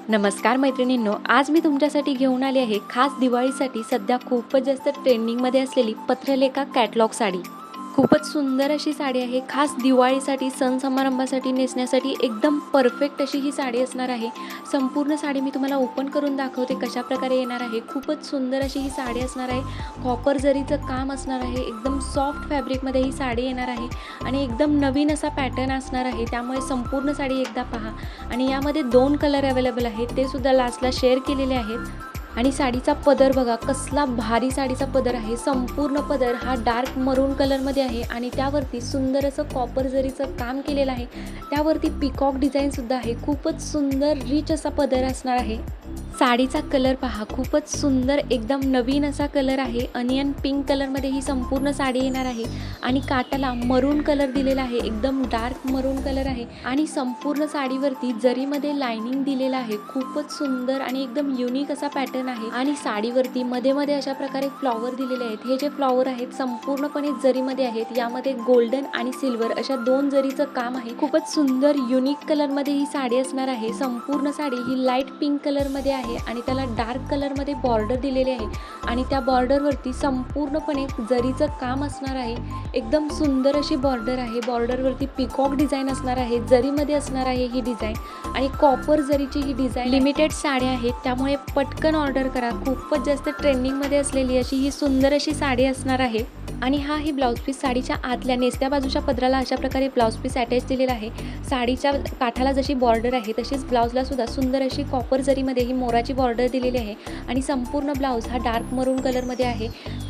नमस्कार मैत्रिणींनो, आज मी तुमच्यासाठी घेऊन आली आहे खास दिवाळीसाठी सध्या खूपच जास्त ट्रेंडिंगमध्ये असलेली पत्रलेखा कॅटलॉग साडी। खूपच सुंदर अशी साडी आहे। खास दिवाळीसाठी सण समारंभासाठी नेसण्यासाठी एकदम परफेक्ट अशी ही साडी असणार आहे। संपूर्ण साडी मी तुम्हाला ओपन करून दाखवते कशा प्रकारे येणार आहे। खूपच सुंदर अशी ही साडी असणार आहे। कॉपर जरीचं काम असणार आहे। एकदम सॉफ्ट फॅब्रिकमध्ये ही साडी येणार आहे आणि एकदम नवीन असा पॅटर्न असणार आहे। त्यामुळे संपूर्ण साडी एकदा पहा आणि यामध्ये 2 कलर अवेलेबल आहेत, ते सुद्धा लास्टला शेअर केलेले आहेत। आणि साडीचा पदर बघा, कसला भारी साडीचा पदर आहे। संपूर्ण पदर हा डार्क मरून कलरमध्ये आहे आणि त्यावरती सुंदर असं कॉपर जरीचं काम केलेलं आहे। त्यावरती पिकॉक डिझाईन सुद्धा आहे। खूपच सुंदर रिच असा पदर असणार आहे। साडीचा कलर पहा, खूपच सुंदर एकदम नवीन असा कलर आहे। अनियन पिंक कलरमध्ये ही संपूर्ण साडी येणार आहे आणि काठाला मरून कलर दिलेला आहे, एकदम डार्क मरून कलर आहे आणि संपूर्ण साडीवरती जरीमध्ये लाइनिंग दिलेला आहे। खूपच सुंदर आणि एकदम युनिक असा पॅटर्न आहे आणि साडीवरती मध्ये मध्ये अशा प्रकारे फ्लॉवर दिलेले आहेत। हे जे फ्लॉवर आहेत संपूर्णपणे जरीमध्ये आहेत। यामध्ये गोल्डन आणि सिल्वर अशा 2 जरीचं काम आहे। खूपच सुंदर युनिक कलरमध्ये ही साडी असणार आहे। संपूर्ण साडी ही लाईट पिंक कलरमध्ये आहे आणि त्याला डार्क कलरमध्ये बॉर्डर दिलेली आहे आणि त्या बॉर्डरवरती संपूर्णपणे जरीचं काम असणार आहे। एकदम सुंदर अशी बॉर्डर आहे। बॉर्डरवरती पिकॉक डिझाईन असणार आहे, जरीमध्ये असणार आहे ही डिझाईन आणि कॉपर जरीची ही डिझाईन। लिमिटेड साड्या आहेत त्यामुळे पटकन ऑर्डर करा। खूपच जास्त ट्रेंडिंगमध्ये असलेली अशी ही सुंदर अशी साडी असणार आहे आणि हा ही ब्लाउज पीस साडीच्या आतल्या नेसत्या बाजूच्या पदराला अशा प्रकारे ब्लाउज पीस अटॅच दिलेला आहे। साडीच्या काठाला जशी बॉर्डर आहे तशीच ब्लाउजला सुद्धा सुंदर अशी कॉपर जरीमध्ये ही मोराची बॉर्डर दिलेली आहे आणि संपूर्ण ब्लाउज हा डार्क मरून कलरमध्ये आहे।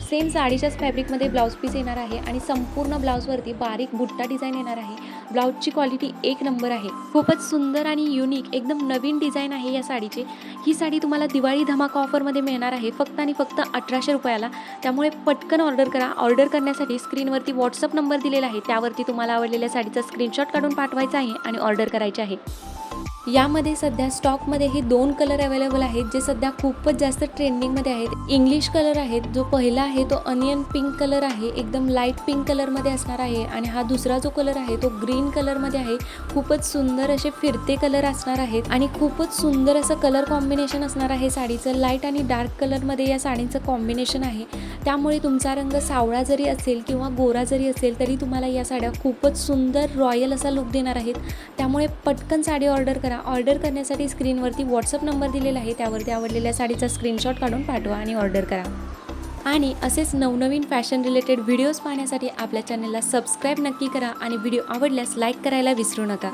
सेम साडीच्याच फॅब्रिकमध्ये ब्लाउज पीस येणार आहे आणि संपूर्ण ब्लाउजवरती बारीक बुट्टा डिझाईन येणार आहे। ब्लाउजची क्वालिटी 1 नंबर आहे। खूपच सुंदर आणि युनिक एकदम नवीन डिझाईन आहे या साडीची। ही साडी तुम्हाला दिवाळी धमाका ऑफरमध्ये मिळणार आहे फक्त आणि फक्त 1800 रुपयाला। त्यामुळे पटकन ऑर्डर करा। ऑर्डर करण्यासाठी स्क्रीनवरती व्हॉट्सअप नंबर दिलेला आहे, त्यावरती तुम्हाला आवडलेल्या साडीचा स्क्रीनशॉट काढून पाठवायचा आहे आणि ऑर्डर करायची आहे। यामध्ये सध्या स्टॉकमध्ये हे 2 कलर अवेलेबल आहेत जे सध्या खूपच जास्त ट्रेंडिंगमध्ये आहेत। इंग्लिश कलर आहेत। जो पहिला आहे तो अनियन पिंक कलर आहे, एकदम लाईट पिंक कलरमध्ये असणार आहे आणि हा दुसरा जो कलर आहे तो ग्रीन कलरमध्ये आहे। खूपच सुंदर असे फिरते कलर असणार आहेत आणि खूपच सुंदर असं कलर कॉम्बिनेशन असणार आहे साडीचं। लाईट आणि डार्क कलरमध्ये या साडीचं कॉम्बिनेशन आहे, त्यामुळे तुमचा रंग सावळा जरी असेल किंवा गोरा जरी असेल तरी तुम्हाला या साड्या खूपच सुंदर रॉयल असा लुक देणार आहेत। त्यामुळे पटकन साडी ऑर्डर करा। ऑर्डर करण्यासाठी स्क्रीनवरती व्हॉट्सअप नंबर दिलेला आहे, त्यावरती आवडलेल्या साडीचा स्क्रीनशॉट काढून पाठवा आणि ऑर्डर करा। आणि असेच नवनवीन फॅशन रिलेटेड व्हिडिओज पाहण्यासाठी आपल्या चॅनलला सबस्क्राईब नक्की करा आणि व्हिडिओ आवडल्यास लाईक करायला विसरू नका।